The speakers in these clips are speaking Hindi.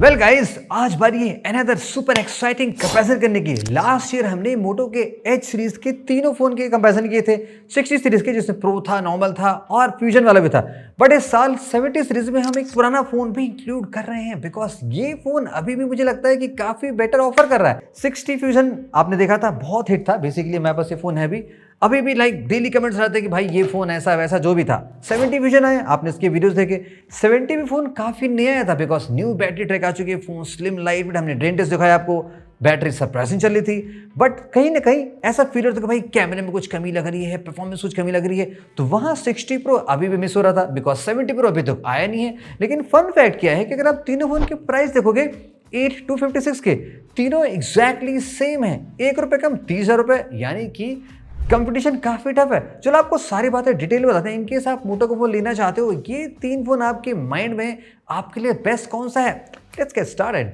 वेल गाइस, आज बारी है अनदर सुपर एक्साइटिंग कंपैरिजन करने की। लास्ट ईयर हमने मोटो के एच सीरीज के तीनों फोन के कंपैरिजन किए थे 60 सीरीज के, जिसमें प्रो था, नॉर्मल था और फ्यूजन वाला भी था। बट इस साल 70 सीरीज में हम एक पुराना फोन भी इंक्लूड कर रहे हैं, बिकॉज ये फोन अभी भी मुझे लगता है कि काफी बेटर ऑफर कर रहा है। 60 फ्यूजन आपने देखा था, बहुत हिट था। बेसिकली मेरे पास ये फोन है अभी भी लाइक डेली कमेंट्स रहते हैं कि भाई ये फोन ऐसा वैसा जो भी था। 70 फ्यूजन आया, आपने इसके वीडियोस देखे। 70 भी फोन काफी नया आया था, बिकॉज न्यू बैटरी ट्रैक आ चुकी है, फोन स्लिम लाइट वेट। हमने ड्रेन टेस्ट दिखाया आपको, बैटरी सरप्राइजिंग चल रही थी। बट कहीं ना कहीं ऐसा फील होता है कि भाई कैमरे में कुछ कमी लग रही है, परफॉर्मेंस कुछ कमी लग रही है। तो वहां 60 प्रो अभी भी मिस हो रहा था, बिकॉज 70 प्रो अभी तक आया नहीं है। लेकिन फन फैक्ट क्या है कि अगर आप तीनों फोन के प्राइस देखोगे 8256 के, तीनों एग्जैक्टली सेम है, ₹1 कम, 30,000 रुपए। यानी कि कंपटीशन काफी टफ है। चलो आपको सारी बातें डिटेल में बताते हैं। इनकेस आप मोटो का फोन लेना चाहते हो, ये तीन फोन आपके माइंड में आपके लिए बेस्ट कौन सा है, लेट्स गेट स्टार्टेड।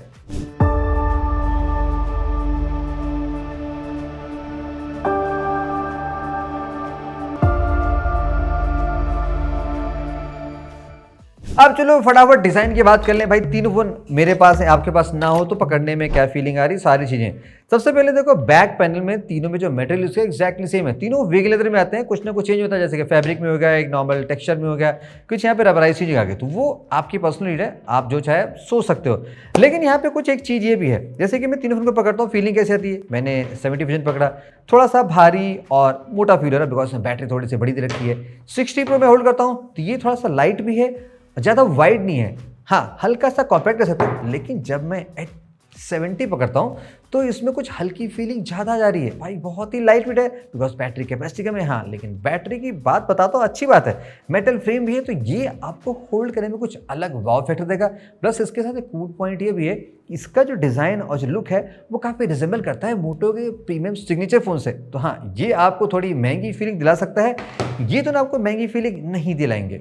अब चलो फटाफट डिजाइन की बात कर लें। भाई तीनों फोन मेरे पास है, आपके पास ना हो तो पकड़ने में क्या फीलिंग आ रही, सारी चीजें। सबसे पहले देखो, बैक पैनल में तीनों में जो मटेरियल यूज किया एक्जैक्टली सेम है। तीनों वेग लेदर में आते हैं, कुछ ना कुछ चेंज होता है, जैसे कि फैब्रिक में हो गया, एक नॉर्मल टेक्सचर में हो गया, कुछ यहाँ पे रबराइज चीज आ गई। तो वो आपकी पर्सनल नीड है, आप जो चाहे सोच सकते हो। लेकिन यहाँ पे कुछ एक चीज ये भी है, जैसे कि मैं तीनों फोन को पकड़ता हूँ, फीलिंग कैसी आती है। मैंने 70 फ्यूजन पकड़ा, थोड़ा सा भारी और मोटा फील हो रहा है, बिकॉज बैटरी थोड़ी सी बड़ी दे रखी है। 60 प्रो में होल्ड करता हूँ तो ये थोड़ा सा लाइट भी है, ज़्यादा वाइड नहीं है, हाँ हल्का सा कॉम्पैक्ट कर सकते हो। लेकिन जब मैं H70 पकड़ता हूँ तो इसमें कुछ हल्की फीलिंग ज़्यादा जा रही है। भाई बहुत ही लाइट वेट है, बिकॉज बैटरी कैपेसिटी कम है। हाँ, लेकिन बैटरी की बात बताता हूँ, अच्छी बात है। मेटल फ्रेम भी है, तो ये आपको होल्ड करने में कुछ अलग वाव फैक्टर देगा। प्लस इसके साथ एक कूल पॉइंट ये भी है, इसका जो डिज़ाइन और जो लुक है वो काफ़ी रिजेंबल करता है मोटो के प्रीमियम सिग्नेचर फ़ोन से। तो हाँ, ये आपको थोड़ी महंगी फीलिंग दिला सकता है, ये तो ना आपको महंगी फीलिंग नहीं दिलाएंगे।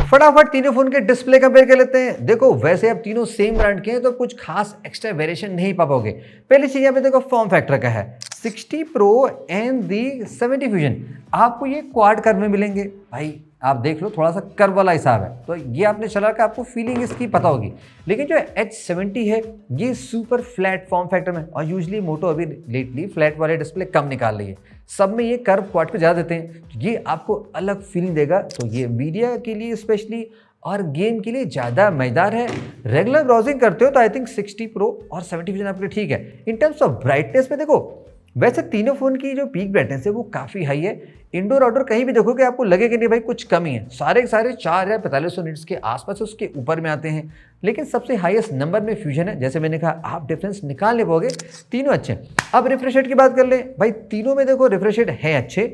फटाफट तीनों फोन के डिस्प्ले कंपेयर कर लेते हैं। देखो, वैसे अब तीनों सेम ब्रांड के हैं तो कुछ खास एक्स्ट्रा वेरिएशन नहीं पा पाओगे। पहली चीज यहाँ पे देखो, फॉर्म फैक्टर का है। 60 प्रो एंड दी 70 फ्यूजन आपको ये क्वाड कर्व में मिलेंगे। भाई आप देख लो, थोड़ा सा कर्व वाला हिसाब है, तो ये आपने चला कर आपको फीलिंग इसकी पता होगी। लेकिन जो H70 है ये सुपर फ्लैट फॉर्म फैक्टर में, और यूजली मोटो अभी लेटली फ्लैट वाले डिस्प्ले कम निकाल रही है, सब में ये कर्व क्वाड पे ज़्यादा देते हैं, तो ये आपको अलग फीलिंग देगा। तो ये मीडिया के लिए स्पेशली और गेम के लिए ज़्यादा मजेदार है। रेगुलर ब्राउजिंग करते हो तो आई थिंक 60 प्रो और 70 फ्यूजन आपके लिए ठीक है। इन टर्म्स ऑफ ब्राइटनेस में देखो, वैसे तीनों फोन की जो पीक ब्राइटनेस है वो काफ़ी हाई है। इंडोर आउटडोर कहीं भी देखोगे आपको लगे कि नहीं भाई कुछ कमी है, सारे के सारे 4500 निट्स के आसपास उसके ऊपर में आते हैं। लेकिन सबसे हाईएस्ट नंबर में फ्यूजन है, जैसे मैंने कहा आप डिफरेंस निकाल ले पाओगे, तीनों अच्छे। अब रिफ्रेश रेट की बात कर ले। भाई तीनों में देखो रिफ्रेश रेट है अच्छे।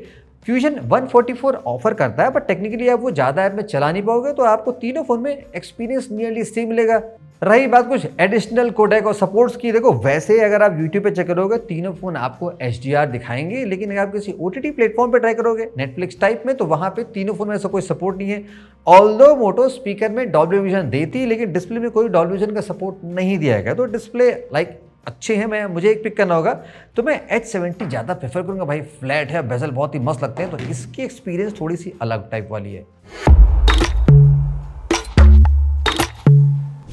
फ्यूजन 144 ऑफर करता है, बट टेक्निकली आप वो ज़्यादा ऐप में चला नहीं पाओगे, तो आपको तीनों फोन में एक्सपीरियंस नियरली सेम मिलेगा। रही बात कुछ एडिशनल कोडेक और सपोर्ट्स की, देखो वैसे अगर आप YouTube पे चेक करोगे तीनों फोन आपको HDR दिखाएंगे, लेकिन अगर आप किसी OTT प्लेटफॉर्म पे ट्राई करोगे नेटफ्लिक्स टाइप में, तो वहां पे तीनों फोन में ऐसा कोई सपोर्ट नहीं है। ऑल्दो मोटो स्पीकर में डॉल्बी विजन देती है, लेकिन डिस्प्ले में कोई डॉल्बी विजन का सपोर्ट नहीं दिया गया। तो डिस्प्ले लाइक अच्छे हैं, मुझे एक पिक करना होगा तो मैं H70 ज़्यादा प्रेफर करूंगा। भाई फ्लैट है, बेजल बहुत ही मस्त लगते हैं, तो इसकी एक्सपीरियंस थोड़ी सी अलग टाइप वाली है।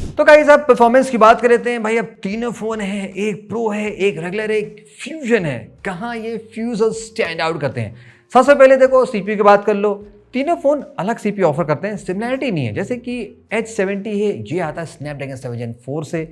तो गाइस अब परफॉर्मेंस की बात कर लेते हैं। भाई अब तीनों फोन है, एक प्रो है, एक रेगुलर है, एक फ्यूजन है। कहाँ ये फ्यूजन स्टैंड आउट करते हैं? सबसे पहले देखो सीपीयू की बात कर लो। तीनों फोन अलग सीपीयू ऑफर करते हैं, सिमिलरिटी नहीं है। जैसे कि H70 है, ये आता है स्नैपड्रैगन 7 Gen 4 से।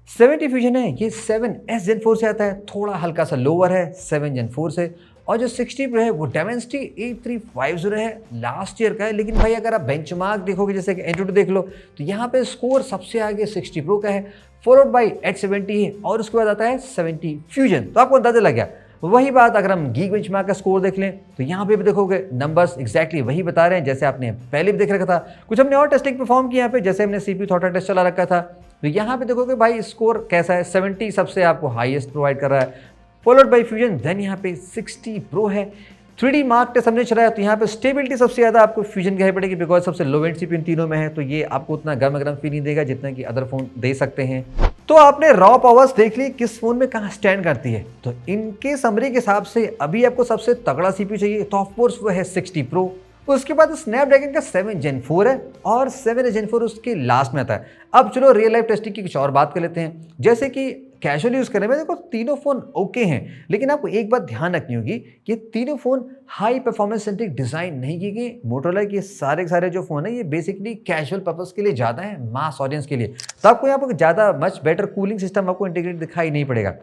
70 फ्यूजन है, ये 7S Gen 4 से आता है, थोड़ा हल्का सा लोअर है 7 Gen 4 से। और जो 60 प्रो है वो Dimensity 8350 है, लास्ट ईयर का है। लेकिन भाई अगर आप बेंचमार्क देखोगे, जैसे कि Antutu देख लो, तो यहाँ पे स्कोर सबसे आगे 60 प्रो का है, फॉलोड बाई H70 है, और उसके बाद आता है 70 फ्यूजन। तो आपको अंदाजा लग गया। वही बात अगर हम गीक बेंचमार्क का स्कोर देख लें तो यहाँ पे भी देखोगे नंबर्स एग्जैक्टली वही बता रहे हैं जैसे आपने पहले भी देख रखा था। कुछ हमने और टेस्टिंग परफॉर्म किया यहाँ पे, जैसे हमने CPU थॉटा टेस्ट चला रखा था, तो यहाँ पे देखोगे भाई स्कोर कैसा है, 70 सबसे आपको हाईएस्ट प्रोवाइड कर रहा है, फॉलोड बाई फ्यूजन। देन यहाँ पे 60 प्रो है। 3D मार्क टेस्ट हमने चलाया, तो यहाँ पे स्टेबिलिटी सबसे ज़्यादा आपको फ्यूजन की हाई पड़ेगी, बिकॉज सबसे लो एंड CPU इन तीनों में है, तो ये आपको उतना गर्म गर्म फील नहीं देगा जितना कि अदर फोन दे सकते हैं। तो आपने रॉ पावर्स देख ली किस फोन में कहाँ स्टैंड करती है। तो इनके समरी के हिसाब से अभी आपको सबसे तगड़ा CPU चाहिए, तो ऑफकोर्स वो है 60 प्रो। उसके बाद स्नैपड्रैगन का 7 Gen 4 है और 7 Gen 4 उसके लास्ट में आता है। अब चलो रियल लाइफ टेस्टिंग की कुछ और बात कर लेते हैं। जैसे कि कैजुअल यूज़ करने में देखो तीनों फ़ोन ओके हैं, लेकिन आपको एक बात ध्यान रखनी होगी कि तीनों phone high performance centric design नहीं किए गए। मोटोरोला के सारे के सारे जो फ़ोन है ये बेसिकली कैजुअल पर्पस के लिए ज़्यादा है, मास ऑडियंस के लिए। तो आपको यहाँ पर ज़्यादा मच बेटर कूलिंग सिस्टम आपको इंटीग्रेट दिखाई नहीं पड़ेगा।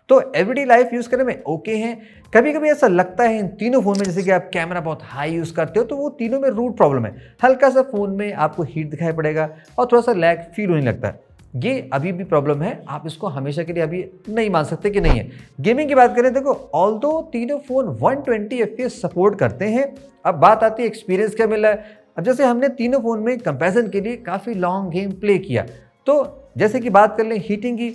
तो एवरीडे लाइफ यूज़ करने में ओके हैं। कभी कभी ऐसा लगता है इन तीनों फ़ोन में, जैसे कि आप कैमरा बहुत हाई यूज़ करते हो तो वो तीनों में रूट प्रॉब्लम है। हल्का सा फ़ोन में आपको हीट दिखाई पड़ेगा और थोड़ा सा लैग फील होने लगता है। ये अभी भी प्रॉब्लम है, आप इसको हमेशा के लिए अभी नहीं मान सकते कि नहीं है। गेमिंग की बात करें, देखो ऑल्दो तीनों फ़ोन 120 FPS सपोर्ट करते हैं। अब बात आती है एक्सपीरियंस क्या मिला है। अब जैसे हमने तीनों फ़ोन में कंपैरिजन के लिए काफ़ी लॉन्ग गेम प्ले किया, तो जैसे कि बात कर लें हीटिंग की,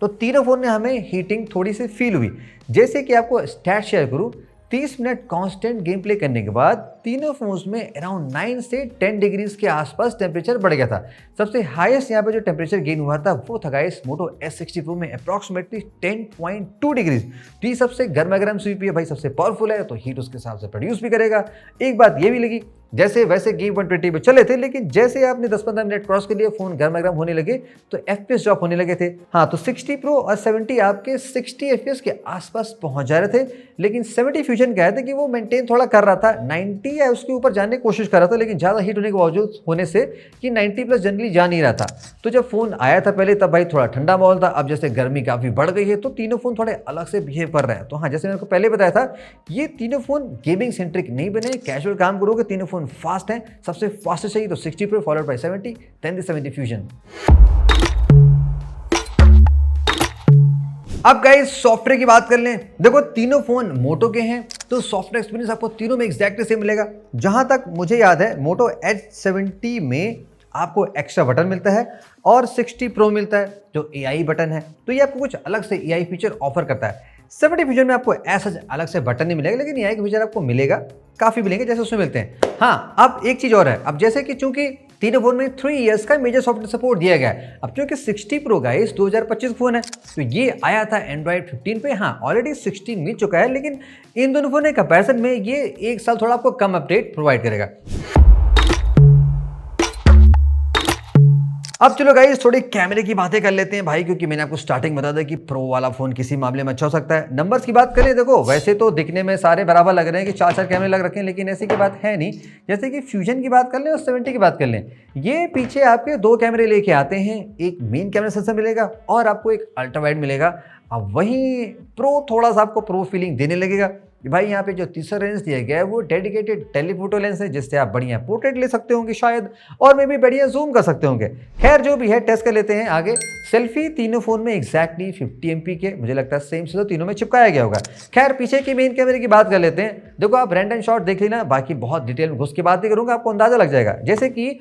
तो तीनों फ़ोन में हमें हीटिंग थोड़ी सी फील हुई। जैसे कि आपको स्टैट शेयर करूँ, 30 मिनट कांस्टेंट गेम प्ले करने के बाद तीनों फोन्स में अराउंड 9 से 10 डिग्रीज के आसपास टेम्परेचर बढ़ गया था। सबसे हाईएस्ट यहाँ पे जो टेम्परेचर गेन हुआ था वो था गाइस मोटो S60 Pro में अप्रॉक्सीमेटली 10.2 डिग्रीज। तो ये सबसे गर्मा-गर्म सीपीयू है भाई, सबसे पावरफुल है, तो हीट उसके हिसाब से प्रोड्यूस भी करेगा। एक बात ये भी लगी, जैसे वैसे गेम 120 पे चले थे, लेकिन जैसे आपने 10-15 मिनट क्रॉस के लिए फोन गर्मा-गर्म होने लगे तो FPS ड्रॉप होने लगे थे। हाँ, तो 60 Pro और 70 आपके 60 FPS के आसपास पहुंच जा रहे थे, लेकिन 70 फ्यूजन क्या है कि वो मेंटेन थोड़ा कर रहा था, 90 या उसके ऊपर जाने की कोशिश कर रहा था, लेकिन ज़्यादा हीट होने के बावजूद होने से कि 90 प्लस जनरली जा नहीं रहा था। तो जब फोन आया था पहले तब भाई थोड़ा ठंडा माहौल था। अब जैसे गर्मी काफ़ी बढ़ गई है तो तीनों फोन थोड़े अलग से बिहेव कर रहे हैं। तो हाँ, जैसे मैंने आपको पहले बताया था, ये तीनों फोन गेमिंग सेंट्रिक नहीं बने, कैजुअल काम करोगे। तीनों फोन फास्ट हैं, सबसे फास्टेस्ट चाहिए तो 60 Pro followed by 70, then the 70 fusion. अब गाइस सॉफ्टवेयर की बात कर लें, देखो तीनों फोन मोटो के हैं तो सॉफ्टवेयर एक्सपीरियंस आपको तीनों में एग्जैक्टली सेम मिलेगा। जहां तक मुझे याद है मोटो H70 में आपको एक्स्ट्रा बटन मिलता है और 60 Pro मिलता है जो AI बटन है, तो ये आपको कुछ अलग से AI फीचर ऑफर करता है। 70 फ्यूजन में आपको ऐसा अलग से बटन नहीं मिलेगा, लेकिन AI के फीचर आपको मिलेगा, काफ़ी मिलेंगे जैसे उसमें मिलते हैं। हाँ, अब एक चीज़ और है, अब जैसे कि चूंकि तीनों फोन में 3 इयर्स का मेजर सॉफ्टवेयर सपोर्ट दिया गया है। अब चूंकि 60 Pro गाइस 2025 फोन है तो ये आया था Android 15 पे। हाँ, ऑलरेडी 16 मिल चुका है, लेकिन इन दोनों फोन के कंपैरिजन में ये एक साल थोड़ा आपको कम अपडेट प्रोवाइड करेगा। अब चलो गाइस थोड़ी कैमरे की बातें कर लेते हैं भाई, क्योंकि मैंने आपको स्टार्टिंग बता दिया कि प्रो वाला फोन किसी मामले में अच्छा हो सकता है। नंबर्स की बात करें, देखो वैसे तो दिखने में सारे बराबर लग रहे हैं कि 4 कैमरे लग रखे हैं, लेकिन ऐसी की बात है नहीं। जैसे कि फ्यूजन की बात कर लें और 70 की बात कर लें, ये पीछे आपके 2 कैमरे लेके आते हैं, एक मेन कैमरा सेंसर मिलेगा और आपको एक अल्ट्रा वाइड मिलेगा। अब वहीं प्रो थोड़ा सा आपको प्रो फीलिंग देने लगेगा। भाई यहाँ पे जो तीसरा लेंस दिया गया है वो डेडिकेटेड टेलीफोटो लेंस है, जिससे आप बढ़िया पोर्ट्रेट ले सकते होंगे शायद, और में भी बढ़िया जूम कर सकते होंगे। खैर जो भी है, टेस्ट कर लेते हैं आगे। सेल्फी तीनों फोन में एक्जैक्टली 50 MP के, मुझे लगता है सेम से तो तीनों में चिपकाया गया होगा। खैर पीछे के मेन कैमरे की बात कर लेते हैं। देखो आप रैंडम शॉट देख लेना, बाकी बहुत डिटेल में घुस के बात नहीं करूंगा, आपको अंदाजा लग जाएगा। जैसे कि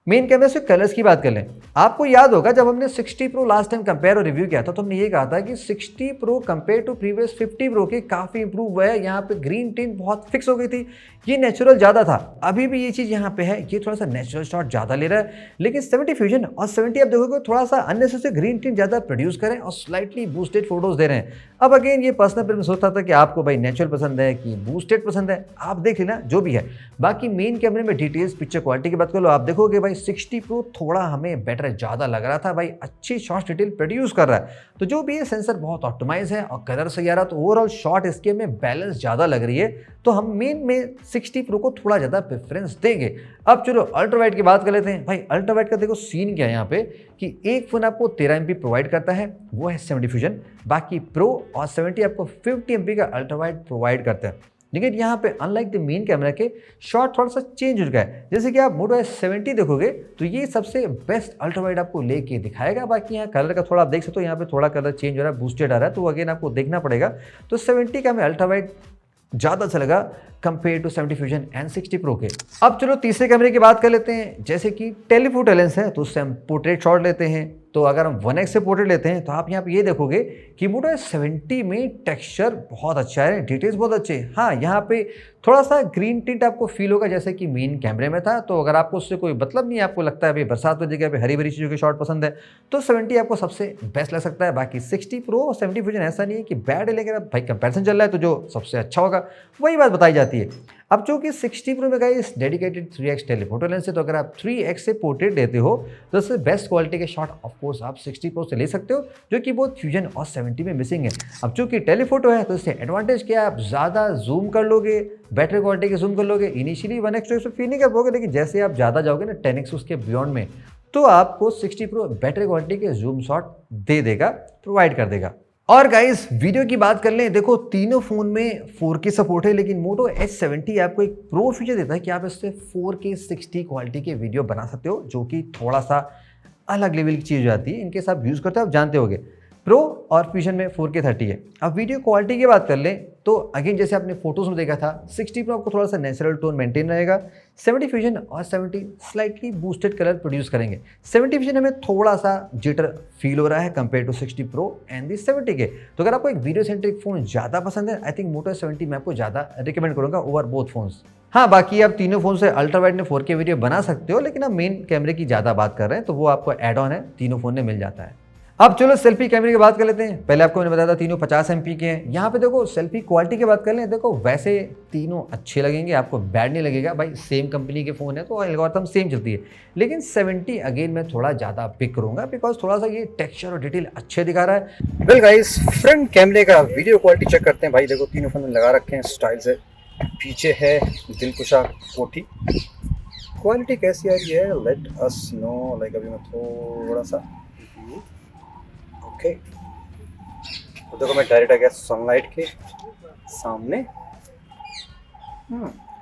मेन कैमरे से कलर्स की बात कर लें, आपको याद होगा जब हमने 60 Pro लास्ट टाइम कंपेयर और रिव्यू किया था तो हमने ये कहा था कि 60 Pro compare to previous 50 Pro के काफ़ी इंप्रूव हुआ है। यहाँ पे ग्रीन टिंट बहुत फिक्स हो गई थी, ये नेचुरल ज़्यादा था। अभी भी ये चीज़ यहाँ पे है, ये थोड़ा सा नेचुरल शॉट ज़्यादा ले रहा है, लेकिन 70 फ्यूजन और 70 आप देखोगे थोड़ा सा अननेसेसरी ग्रीन टिंट ज़्यादा प्रोड्यूस करें और स्लाइटली बूस्टेड फोटोज दे रहे हैं। अब अगेन ये पर्सनल पर मैं सोचता था कि आपको भाई नेचुरल पसंद है कि बूस्टेड पसंद है, आप देख लेना जो भी है। बाकी मेन कैमरे में डिटेल्स पिक्चर क्वालिटी की बात कर लो, आप देखोगे भाई 60 Pro थोड़ा हमें बेटर ज़्यादा लग रहा था भाई, अच्छी शॉर्ट डिटेल प्रोड्यूस कर रहा है। तो जो भी ये सेंसर बहुत ऑप्टिमाइज है और कलर सही आ रहा, तो ओवरऑल शॉट इसके में बैलेंस ज़्यादा लग रही है, तो हम मेन में 60 Pro को थोड़ा ज़्यादा प्रेफरेंस देंगे। अब चलो अल्ट्रा वाइड की बात कर लेते हैं। भाई अल्ट्रा वाइड का देखो सीन क्या है यहाँ पे कि एक फ़ोन आपको 13 MP प्रोवाइड करता है, वो है 70 फ्यूजन, बाकी प्रो और 70 आपको 50 MP का अल्ट्रा वाइड प्रोवाइड करते हैं। लेकिन यहाँ पे अनलाइक द मेन कैमरा के शॉट थोड़ा सा चेंज हो गया है। जैसे कि आप मोटो S70 देखोगे तो ये सबसे बेस्ट अल्ट्रा वाइड आपको लेके दिखाएगा। बाकी यहाँ कलर का थोड़ा आप देख सकते हो, यहाँ पे थोड़ा कलर चेंज हो रहा है, बूस्टेड आ रहा है, तो अगेन आपको देखना पड़ेगा। तो 70 का हमें अल्ट्रा वाइड ज़्यादा अच्छा लगा compare to 70 fusion and 60 Pro के। अब चलो तीसरे कैमरे की बात कर लेते हैं। जैसे कि टेलीफोटो लेंस है तो उससे हम पोर्ट्रेट शॉट लेते हैं, तो अगर हम 1x से पोर्ट्रेट लेते हैं तो आप यहाँ पे ये देखोगे कि मोटो S70 में टेक्सचर बहुत अच्छा है, डिटेल्स बहुत अच्छे हैं। हाँ, यहाँ पे थोड़ा सा ग्रीन टिंट आपको फील होगा जैसे कि मेन कैमरे में था, तो अगर आपको उससे कोई मतलब नहीं है, आपको लगता है भाई बरसात की जगह पे हरी भरी चीज़ों के शॉट पसंद है, तो 70 आपको सबसे बेस्ट लग सकता है। बाकी 60 Pro और 70 फ्यूजन ऐसा नहीं है कि बैड है, लेकिन अब भाई कंपैरिजन चल रहा है तो जो सबसे अच्छा होगा वही बात बताई जाती है। अब चूंकि 60 प्रो में guys dedicated 3x telephoto lens है, तो अगर आप 3x से पोर्ट्रेट लेते हो तो उससे बेस्ट क्वालिटी के शॉट ऑफ कोर्स आप 60 प्रो से ले सकते हो, जो कि बहुत फ्यूजन और 70 में मिसिंग है। अब चूंकि टेलीफोटो है तो इससे एडवांटेज क्या है, आप ज़्यादा जूम कर लोगे, बेटर क्वालिटी के जूम कर लोगे। इनिशियली 1x 2x फील नहीं कर पाओगे, लेकिन जैसे आप ज़्यादा जाओगे ना 10x उसके बियॉन्ड में, तो आपको 60 प्रो बेटर क्वालिटी के जूम शॉट दे देगा, प्रोवाइड कर देगा। और गाइस वीडियो की बात कर लें, देखो तीनों फोन में 4K सपोर्ट है, लेकिन मोटो H70 आपको एक प्रो फीचर देता है कि आप इससे 4K 60 क्वालिटी के वीडियो बना सकते हो, जो कि थोड़ा सा अलग लेवल की चीज़ हो जाती है। इनके साथ यूज़ करते हो आप जानते होगे, प्रो और फ्यूजन में 4K 30 है। अब वीडियो क्वालिटी की बात कर लें तो अगेन जैसे आपने फोटोज में देखा था, 60 प्रो आपको थोड़ा सा नेचुरल टोन मेंटेन रहेगा, 70 फ्यूजन और 70 स्लाइटली बूस्टेड कलर प्रोड्यूस करेंगे। 70 फ्यूजन हमें थोड़ा सा जिटर फील हो रहा है compare to 60 pro and the 70 के। तो अगर आपको एक वीडियो सेंट्रिक फोन ज़्यादा पसंद है, आई थिंक मोटो H70 मैं आपको ज़्यादा रिकमेंड करूँगा ओवर बोथ फोन्स। हाँ, बाकी आप तीनों फोन से अल्ट्रा वाइड में 4K वीडियो बना सकते हो, लेकिन आप मेन कैमरे की ज़्यादा बात कर रहे हैं तो वो आपको एड ऑन है, तीनों फोन में मिल जाता है। अब चलो सेल्फी कैमरे की बात कर लेते हैं। पहले आपको मैंने बताया था तीनों 50 MP के हैं। यहाँ पे देखो सेल्फी क्वालिटी की बात कर लें, देखो वैसे तीनों अच्छे लगेंगे, आपको बैड नहीं लगेगा। भाई सेम कंपनी के फ़ोन है तो एल्गोरिथम सेम चलती है, लेकिन 70 अगेन मैं थोड़ा ज़्यादा पिक करूँगा बिकॉज थोड़ा सा ये टेक्सचर और डिटेल अच्छे दिखा रहा है। वेल गाइस, फ्रंट कैमरे का वीडियो क्वालिटी चेक करते हैं। भाई देखो तीनों फोन लगा रखे हैं स्टाइल से, पीछे है दिलकुशा कोठी। क्वालिटी कैसी आ रही है लेट अस नो। लाइक अभी मैं थोड़ा सा ओके, तो देखो मैं डायरेक्ट आ गया सनलाइट के सामने।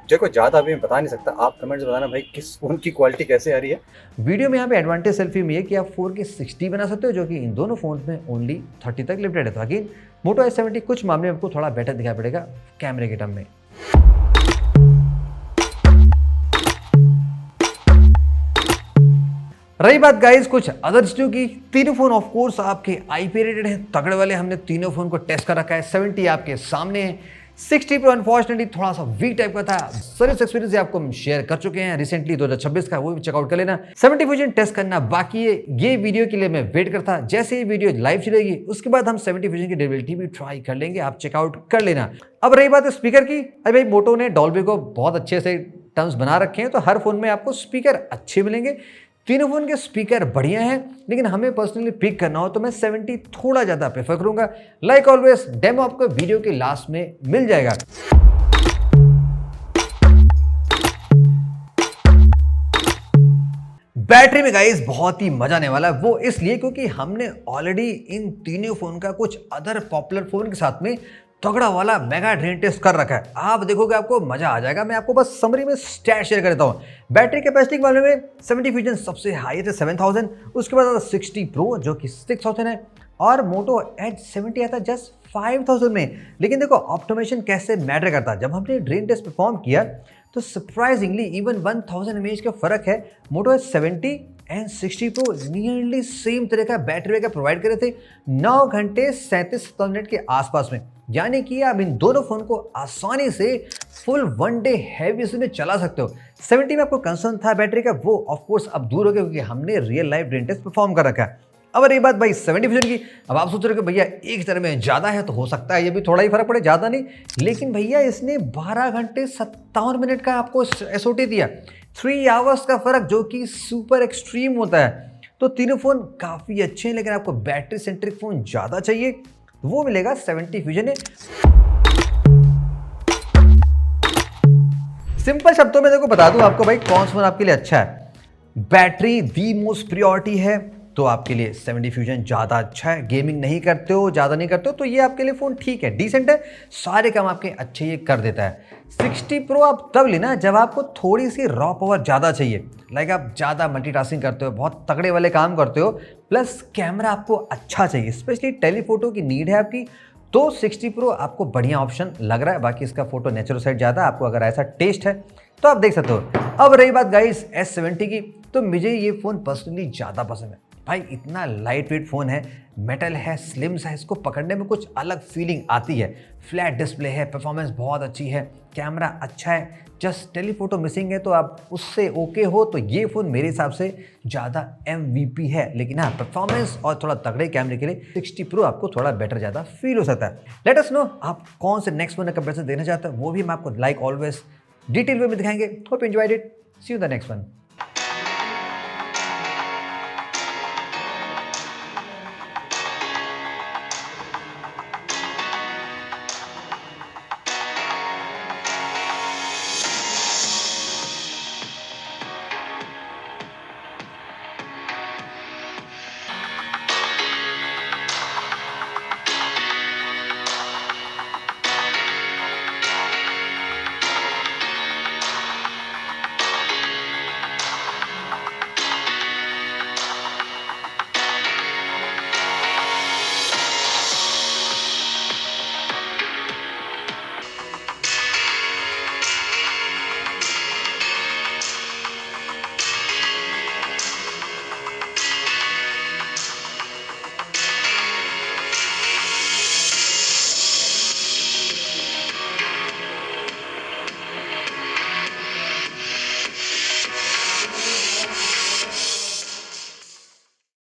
देखो ज़्यादा अभी मैं बता नहीं सकता, आप कमेंट्स बताना भाई किस फोन की क्वालिटी कैसे आ रही है। वीडियो में यहाँ पे एडवांटेज सेल्फी में ये कि आप 4K 60 बना सकते हो, जो कि इन दोनों फोन में ओनली 30 तक लिमिटेड है। तो अगेन मोटो H70 कुछ मामले में आपको थोड़ा बेटर दिखाई पड़ेगा कैमरे के टर्म में। रही बात गाइस कुछ अदर चीजों की, तीनों फोन ऑफ कोर्स आपके IP रेटेड हैं, तगड़े वाले। हमने तीनों फोन को टेस्ट कर रखा है। 70 आपके सामने है, 60 प्रो अनफॉर्चुनेटली थोड़ा सा वीक टाइप का था। सर्विस एक्सपीरियंस आपको हम शेयर कर चुके हैं रिसेंटली 2026 का, वो भी चेकआउट कर लेना। 70 फ्यूजन टेस्ट करना बाकी है, ये वीडियो के लिए मैं वेट करता। जैसे ये वीडियो लाइव चलेगी उसके बाद हम 70 फ्यूजन की ड्यूरेबिलिटी भी ट्राई कर लेंगे, आप चेकआउट कर लेना। अब रही बात स्पीकर की, अरे भाई मोटो ने डॉल्बी को बहुत अच्छे से टर्म्स बना रखे हैं, तो हर फोन में आपको स्पीकर अच्छे मिलेंगे। तीनों फोन के स्पीकर बढ़िया हैं, लेकिन हमें पर्सनली पिक करना हो तो मैं 70 थोड़ा ज़्यादा प्रेफर करूंगा। लाइक ऑलवेज डेमो आपको वीडियो के लास्ट में मिल जाएगा। बैटरी में गाइस बहुत ही मजा आने वाला है, वो इसलिए क्योंकि हमने ऑलरेडी इन तीनों फोन का कुछ अदर पॉपुलर फोन के साथ में तगड़ा वाला मेगा ड्रेन टेस्ट कर रखा है। आप देखोगे आपको मजा आ जाएगा। मैं आपको बस समरी में स्टैट शेयर कर देता हूँ। बैटरी कैपेसिटी के मामले में 70 फ्यूजन सबसे हाई है 7000, उसके बाद 60 प्रो जो कि 6000 है, और मोटो H70 आता है जस्ट 5000 में। लेकिन देखो ऑप्टिमाइजेशन कैसे मैटर करता है। जब हमने ड्रेन टेस्ट परफॉर्म किया तो सरप्राइजिंगली इवन 1000 mAh का फर्क है। मोटो H70 and 60 pro nearly same तरह का बैटरी बैकअप प्रोवाइड करे थे 9 घंटे 37 मिनट के आसपास में, यानी कि आप इन दोनों फोन को आसानी से फुल 1 डे हैवी यूज में चला सकते हो। 70 में आपको कंसर्न था बैटरी का, वो ऑफ कोर्स अब दूर हो गया क्योंकि हमने real life drain test perform कर रखा है। अब रही बात भाई 70 फ्यूजन की, अब आप सोच रहे हो कि भैया एक तरह में ज़्यादा है तो हो सकता है ये भी थोड़ा ही फर्क पड़े, ज़्यादा नहीं, लेकिन भैया इसने 12 घंटे 57 मिनट का आपको SOT दिया, 3 आवर्स का फर्क, जो कि सुपर एक्सट्रीम होता है। तो तीनों फोन काफ़ी अच्छे हैं, लेकिन आपको बैटरी सेंट्रिक फोन ज़्यादा चाहिए तो वो मिलेगा 70 फ्यूजन में। सिंपल शब्दों में देखो बता दूं आपको भाई कौन सा फोन आपके लिए अच्छा है। बैटरी दी मोस्ट प्रियोरिटी है तो आपके लिए 70 फ्यूजन ज़्यादा अच्छा है। गेमिंग नहीं करते हो, ज़्यादा नहीं करते हो तो ये आपके लिए फ़ोन ठीक है, डिसेंट है, सारे काम आपके अच्छे ये कर देता है। 60 प्रो आप तब लेना जब आपको थोड़ी सी रॉ पावर ज़्यादा चाहिए, लाइक आप ज़्यादा मल्टीटास्किंग करते हो, बहुत तगड़े वाले काम करते हो, प्लस कैमरा आपको अच्छा चाहिए, स्पेशली टेलीफोटो की नीड है आपकी, तो 60 प्रो आपको बढ़िया ऑप्शन लग रहा है। बाकी इसका फोटो नेचुरल साइड ज़्यादा, आपको अगर ऐसा टेस्ट है तो आप देख सकते हो। अब रही बात गाइस S70 की, तो मुझे ये फ़ोन पर्सनली ज़्यादा पसंद है। भाई इतना लाइट वेट फ़ोन है, मेटल है, स्लिम सा है, इसको पकड़ने में कुछ अलग फीलिंग आती है। फ्लैट डिस्प्ले है, परफॉर्मेंस बहुत अच्छी है, कैमरा अच्छा है, जस्ट टेलीफोटो मिसिंग है तो आप उससे ओके हो तो ये फ़ोन मेरे हिसाब से ज़्यादा MVP है। लेकिन हाँ, परफॉर्मेंस और थोड़ा तगड़े कैमरे के लिए 60 प्रो आपको थोड़ा बेटर ज़्यादा फील हो सकता है। लेट अस नो आप कौन से नेक्स्ट फ़ोन का कंपैरिजन देखना चाहते हैं, वो भी मैं आपको लाइक ऑलवेज डिटेल वे में दिखाएंगे। Hope enjoyed it, see you the next one.